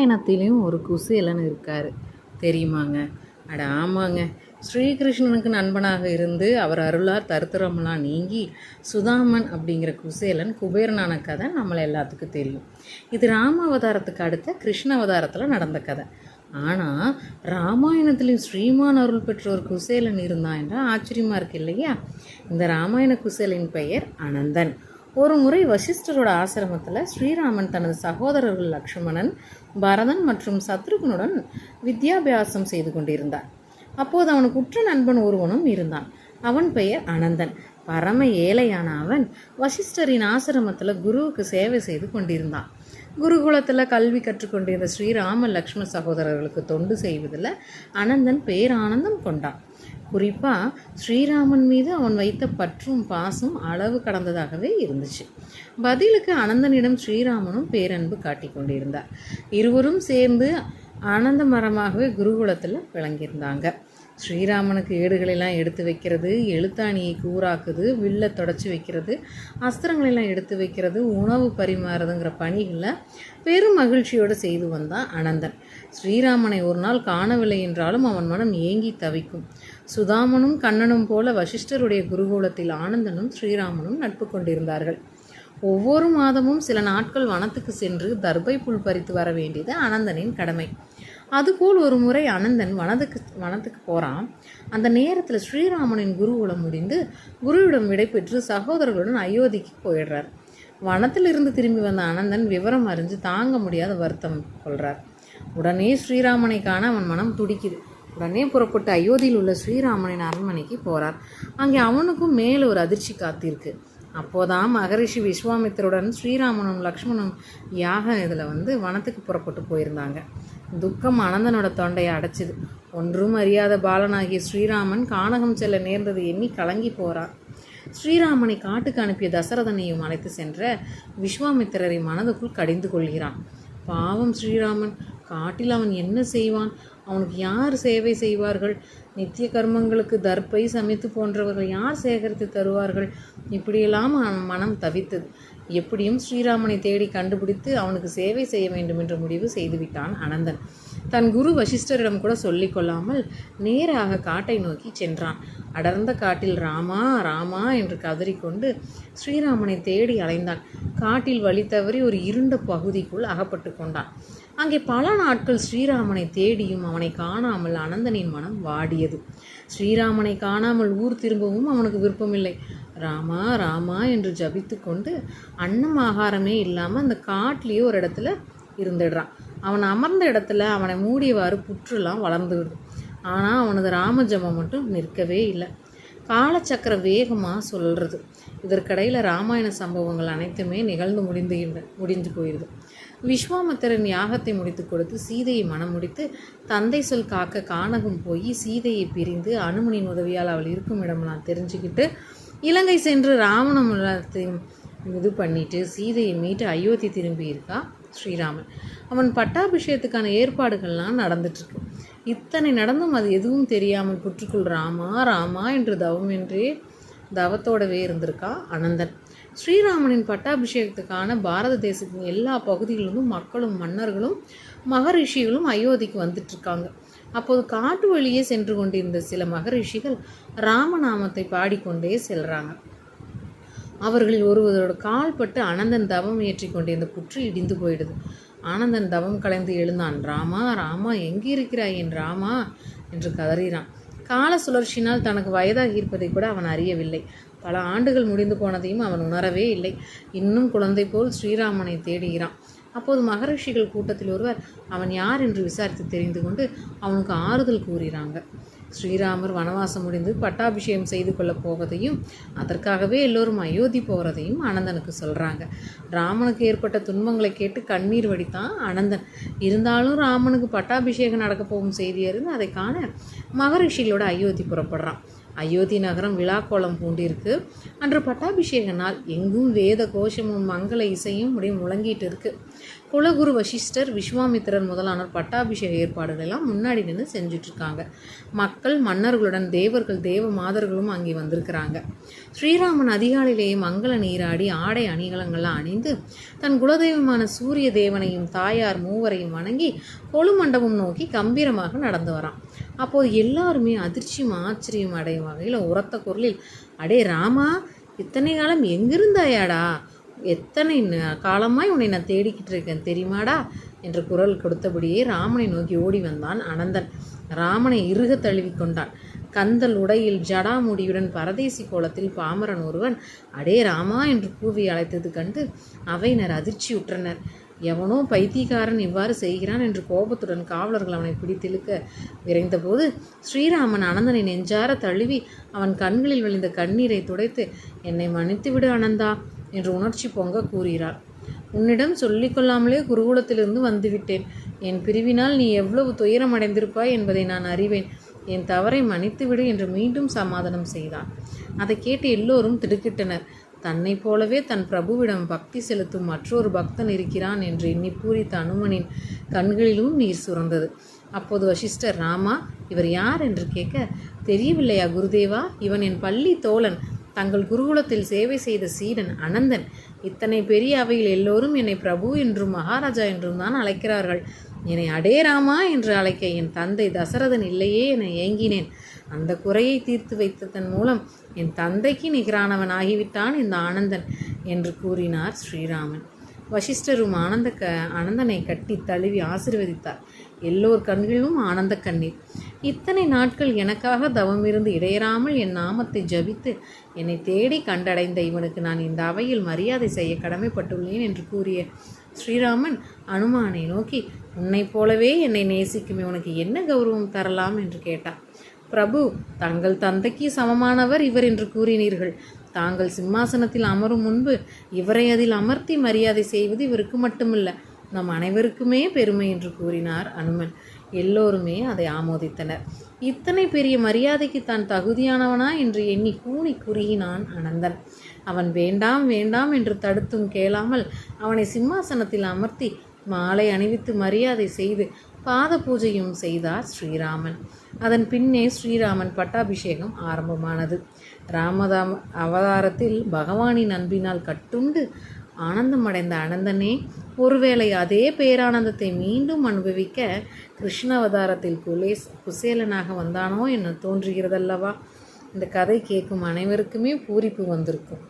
ராமாயணத்திலையும் ஒரு குசேலன் இருக்கார் தெரியுமாங்க? அட ஆமாங்க. ஸ்ரீகிருஷ்ணனுக்கு நண்பனாக இருந்து அவர் அருளார் தருத்திரமெல்லாம் நீங்கி சுதாமன் அப்படிங்கிற குசேலன் குபேரனான கதை நம்மளை எல்லாத்துக்கும் தெரியும். இது ராம அவதாரத்துக்கு அடுத்த கிருஷ்ண அவதாரத்தில் நடந்த கதை. ஆனால் ராமாயணத்துலேயும் ஸ்ரீமான் அருள் பெற்ற ஒரு குசேலன் இருந்தான் என்றால் ஆச்சரியமாக இருக்கு இல்லையா? இந்த ராமாயண குசேலின் பெயர் அனந்தன். ஒரு முறை வசிஷ்டரோட ஆசிரமத்தில் ஸ்ரீராமன் தனது சகோதரர்கள் லக்ஷ்மணன், பரதன் மற்றும் சத்ருகனுடன் வித்யாபியாசம் செய்து கொண்டிருந்தார். அப்போது அவனுக்கு உற்ற நண்பன் ஒருவனும் இருந்தான். அவன் பெயர் அனந்தன். பரம ஏழையான அவன் வசிஷ்டரின் ஆசிரமத்தில் குருவுக்கு சேவை செய்து கொண்டிருந்தான். குருகுலத்தில் கல்வி கற்றுக்கொண்டிருந்த ஸ்ரீராம லக்ஷ்மண சகோதரர்களுக்கு தொண்டு செய்வதில் அனந்தன் பேரானந்தம் கொண்டான். குறிப்பாக ஸ்ரீராமன் மீது அவன் வைத்த பற்றும் பாசம் அளவு கடந்ததாகவே இருந்துச்சு. பதிலுக்கு அனந்தனிடம் ஸ்ரீராமனும் பேரன்பு காட்டி கொண்டிருந்தார். இருவரும் சேர்ந்து ஆனந்த மரமாகவே குருகுலத்தில் விளங்கியிருந்தாங்க. ஸ்ரீராமனுக்கு ஏடுகளெல்லாம் எடுத்து வைக்கிறது, எழுத்தாணியை கூறாக்குது, வில்லை தொடச்சி வைக்கிறது, அஸ்திரங்களெல்லாம் எடுத்து வைக்கிறது, உணவு பரிமாறுதுங்கிற பணிகளில் பெரும் மகிழ்ச்சியோடு செய்து வந்தான் அனந்தன். ஸ்ரீராமனை ஒரு நாள் காணவில்லை என்றாலும் அவன் மனம் ஏங்கி தவிக்கும். சுதாமனும் கண்ணனும் போல வசிஷ்டருடைய குருகுலத்தில் ஆனந்தனும் ஸ்ரீராமனும் நட்பு கொண்டிருந்தார்கள். ஒவ்வொரு மாதமும் சில நாட்கள் வனத்துக்கு சென்று தர்பை புல் பறித்து வர வேண்டியது அனந்தனின் கடமை. அதுபோல் ஒரு முறை அனந்தன் வனத்துக்கு போகிறான். அந்த நேரத்தில் ஸ்ரீராமனின் குருகுலம் முடிந்து குருவிடம் விடைபெற்று சகோதரர்களுடன் அயோத்திக்கு போயிடுறார். வனத்தில் இருந்து திரும்பி வந்த அனந்தன் விவரம் அறிஞ்சு தாங்க முடியாத வருத்தம் கொள்கிறார். உடனே ஸ்ரீராமனை காண அவன் மனம் துடிக்குது. உடனே புறப்பட்டு அயோத்தியில் உள்ள ஸ்ரீராமனின் அரண்மனைக்கு போகிறார். அங்கே அவனுக்கும் மேலே ஒரு அதிர்ச்சி காத்திருக்கு. அப்போதான் மகரிஷி விஸ்வாமித்திரருடன் ஸ்ரீராமனும் லக்ஷ்மணும் இதில் வனத்துக்கு புறப்பட்டு போயிருந்தாங்க. துக்கம் அனந்தனோட தொண்டையை அடைச்சிது. ஒன்றும் அறியாத பாலனாகிய ஸ்ரீராமன் கானகம் செல்ல நேர்ந்தது எண்ணி கலங்கி போகிறார். ஸ்ரீராமனை காட்டுக்கு அனுப்பிய தசரதனையும் அழைத்து சென்ற விஸ்வாமித்திரரை மனதுக்குள் கடிந்து கொள்கிறான். பாவம் ஸ்ரீராமன், காட்டில் அவன் என்ன செய்வான்? அவனுக்கு யார் சேவை செய்வார்கள்? நித்திய கர்மங்களுக்கு தர்ப்பை சமைத்து போன்றவர்கள் யார் சேகரித்து தருவார்கள்? இப்படியெல்லாம் அவன் மனம் தவித்தது. எப்படியும் ஸ்ரீராமனை தேடி கண்டுபிடித்து அவனுக்கு சேவை செய்ய வேண்டும் என்ற முடிவு செய்துவிட்டான் அனந்தன். தன் குரு வசிஷ்டரிடம் கூட சொல்லிக் கொள்ளாமல் நேராக காட்டை நோக்கி சென்றான். அடர்ந்த காட்டில் ராமா ராமா என்று கதறிக்கொண்டு ஸ்ரீராமனை தேடி அலைந்தான். காட்டில் வழி தவறி ஒரு இருண்ட பகுதிக்குள் அகப்பட்டு கொண்டான். அங்கே பல நாட்கள் ஸ்ரீராமனை தேடியும் அவனை காணாமல் அனந்தனின் மனம் வாடியது. ஸ்ரீராமனை காணாமல் ஊர் திரும்பவும் அவனுக்கு விருப்பமில்லை. ராமா ராமா என்று ஜபித்து கொண்டு அன்னம் ஆகாரமே இல்லாமல் அந்த காட்டிலேயே ஒரு இடத்துல இருந்துடுறான். அவன் அமர்ந்த இடத்துல அவனை மூடியவாறு புற்றுலாம் வளர்ந்துவிடும். ஆனால் அவனது ராமஜபம் மட்டும் நிற்கவே இல்லை. காலச்சக்கரம் வேகமாக சொல்கிறது. இதற்கிடையில் ராமாயண சம்பவங்கள் அனைத்துமே நிகழ்ந்து முடிந்து போயிடுது. விஸ்வாமித்திரன் யாகத்தை முடித்து கொடுத்து சீதையை மனம் முடித்து தந்தை சொல் காக்க கானகம் போய் சீதையை பிரிந்து அனுமனின் உதவியால் அவள் இருக்கும் இடமெல்லாம் தெரிஞ்சுக்கிட்டு இலங்கை சென்று ராவணத்தையும் இது பண்ணிட்டு சீதையை மீட்டு அயோத்தி திரும்பி இருக்கா ஸ்ரீராமன். அவன் பட்டாபிஷேகத்துக்கான ஏற்பாடுகள்லாம் நடந்துட்டுருக்கு. இத்தனை நடந்தும் அது எதுவும் தெரியாமல் புற்றுக்குள் ராமா ராமா என்று தவத்தோடவே இருந்திருக்கா அனந்தன். ஸ்ரீராமனின் பட்டாபிஷேகத்துக்கான பாரத தேசத்தின் எல்லா பகுதிகளிலும் மக்களும் மன்னர்களும் மகரிஷிகளும் அயோத்திக்கு வந்துட்டுருக்காங்க. அப்போது காட்டு வழியே சென்று கொண்டிருந்த சில மகரிஷிகள் ராமநாமத்தை பாடிக்கொண்டே செல்கிறாங்க. அவர்களில் ஒருவரோட கால் பட்டு அனந்தன் தவம் ஏற்றி கொண்டிருந்த புற்று இடிந்து போயிடுது. ஆனந்தன் தவம் கலைந்து எழுந்தான். ராமா ராமா எங்கே இருக்கிறாய் என் ராமா என்று கதறினான். கால சுழற்சினால் தனக்கு வயதாகி இருப்பதை கூட அவன் அறியவில்லை. பல ஆண்டுகள் முடிந்து போனதையும் அவன் உணரவே இல்லை. இன்னும் குழந்தை போல் ஸ்ரீராமனை தேடுகிறான். அப்போது மகரிஷிகள் கூட்டத்தில் ஒருவர் அவன் யார் என்று விசாரித்து தெரிந்து கொண்டு அவனுக்கு ஆறுதல் கூறுகிறாங்க. ஸ்ரீராமர் வனவாசம் முடிந்து பட்டாபிஷேகம் செய்து கொள்ளப் போவதையும் அதற்காகவே எல்லோரும் அயோத்தி போகிறதையும் அனந்தனுக்கு சொல்கிறாங்க. ராமனுக்கு ஏற்பட்ட துன்பங்களை கேட்டு கண்ணீர் வடித்தான் அனந்தன். இருந்தாலும் ராமனுக்கு பட்டாபிஷேகம் நடக்க போகும் செய்தி அறிந்து அதை காண மகரிஷிகளோட அயோத்தி புறப்படுறான். அயோத்தி நகரம் விழாக்கோலம் பூண்டிருக்கு. அன்று பட்டாபிஷேக நாள். எங்கும் வேத கோஷமும் மங்கள இசையும் முழங்கிட்டு இருக்கு. குலகுரு வசிஷ்டர், விஸ்வாமித்திரர் முதலானோர் பட்டாபிஷேக ஏற்பாடுகள் எல்லாம் முன்னாடி நின்று செஞ்சுட்ருக்காங்க. மக்கள், மன்னர்களுடன் தேவர்கள், தேவ மாதர்களும் அங்கே வந்திருக்கிறாங்க. ஸ்ரீராமன் அதிகாலையிலேயே மங்கள நீராடி ஆடை அணிகலங்கள்லாம் அணிந்து தன் குலதெய்வமான சூரிய தேவனையும் தாயார் மூவரையும் வணங்கி கொழுமண்டபம் நோக்கி கம்பீரமாக நடந்து வரான். அப்போது எல்லாருமே அதிர்ச்சியும் ஆச்சரியம் அடையும் வகையில் உரத்த குரலில், அடே ராமா, இத்தனை காலம் எங்கிருந்தாயாடா? எத்தனை காலமாய் உன்னை நான் தேடிக்கிட்டு இருக்கேன் தெரியுமாடா என்று குரல் கொடுத்தபடியே ராமனை நோக்கி ஓடி வந்தான் அனந்தன். ராமனை இறுக தழுவி கொண்டான். கந்தல் உடையில் ஜடாமுடியுடன் பரதேசி கோலத்தில் பாமரன் ஒருவன் அடே ராமா என்று கூவி அழைத்தது கண்டு அவையினர் அதிர்ச்சியுற்றனர். எவனோ பைத்தியக்காரன் இவ்வாறு செய்கிறான் என்று கோபத்துடன் காவலர்கள் அவனை பிடித்திழுக்க விரைந்தபோது ஸ்ரீராமன் அனந்தனை நெஞ்சார தழுவி அவன் கண்களில் விழுந்த கண்ணீரை துடைத்து, என்னை மன்னித்து விடு அனந்தா என்று உணர்ச்சி பொங்க கூறுகிறார். உன்னிடம் சொல்லிக்கொள்ளாமலே குருகுலத்திலிருந்து வந்துவிட்டேன். என் பிரிவினால் நீ எவ்வளவு துயரம் அடைந்திருப்பாய் என்பதை நான் அறிவேன். என் தவறை மன்னித்துவிடு என்று மீண்டும் சமாதானம் செய்தான். அதை கேட்டு எல்லோரும் திடுக்கிட்டனர். தன்னை போலவே தன் பிரபுவிடம் பக்தி செலுத்தும் மற்றொரு பக்தன் இருக்கிறான் என்று எண்ணி பூரித்த அனுமனின் கண்களிலும் நீர் சுரந்தது. அப்போது வசிஷ்டர், ராமா, இவர் யார் என்று கேட்க, தெரியவில்லையா குருதேவா? இவன் என் பள்ளி தோழன், தங்கள் குருகுலத்தில் சேவை செய்த சீடன் அனந்தன். இத்தனை பெரிய அவையில் எல்லோரும் என்னை பிரபு என்றும் மகாராஜா என்றும் தான் அழைக்கிறார்கள். என்னை அடே ராமா என்று அழைக்க என் தந்தை தசரதன் இல்லையே என ஏங்கினேன். அந்த குறையை தீர்த்து வைத்ததன் மூலம் என் தந்தைக்கு நிகரானவன் ஆகிவிட்டான் இந்த ஆனந்தன் என்று கூறினார் ஸ்ரீராமன். வசிஷ்டரும் அனந்தனை கட்டி தழுவி ஆசீர்வதித்தார். எல்லோர் கண்களிலும் ஆனந்த கண்ணீர். இத்தனை நாட்கள் எனக்காக தவமிருந்து இடையறாமல் என் நாமத்தை ஜபித்து என்னை தேடி கண்டடைந்த இவனுக்கு நான் இந்த அவையில் மரியாதை செய்ய கடமைப்பட்டுள்ளேன் என்று கூறிய ஸ்ரீராமன் அனுமானை நோக்கி, உன்னை போலவே என்னை நேசிக்கும் இவனுக்கு என்ன கௌரவம் தரலாம் என்று கேட்டார். பிரபு, தங்கள் தந்தைக்கு சமமானவர் இவர் என்று கூறினீர்கள். தாங்கள் சிம்மாசனத்தில் அமரும் முன்பு இவரை அதில் அமர்த்தி மரியாதை செய்வது இவருக்கு மட்டுமில்ல, நம் அனைவருக்குமே பெருமை என்று கூறினார் அனுமன். எல்லோருமே அதை ஆமோதித்தனர். இத்தனை பெரிய மரியாதைக்கு தான் தகுதியானவனா என்று எண்ணி கூனி குறுகினான் அனந்தன். அவன் வேண்டாம் வேண்டாம் என்று தடுத்தும் கேளாமல் அவனை சிம்மாசனத்தில் அமர்த்தி மாலை அணிவித்து மரியாதை செய்து பாத பூஜையும் செய்தார் ஸ்ரீராமன். அதன் பின்னே ஸ்ரீராமன் பட்டாபிஷேகம் ஆரம்பமானது. ராமதாம் அவதாரத்தில் பகவானின் அன்பினால் கட்டுண்டு ஆனந்தமடைந்த அனந்தனே ஒருவேளை அதே பேரானந்தத்தை மீண்டும் அனுபவிக்க கிருஷ்ண அவதாரத்தில் குசேலனாக வந்தானோ என தோன்றுகிறதல்லவா? இந்த கதை கேட்கும் அனைவருக்குமே பூரிப்பு வந்திருக்கும்.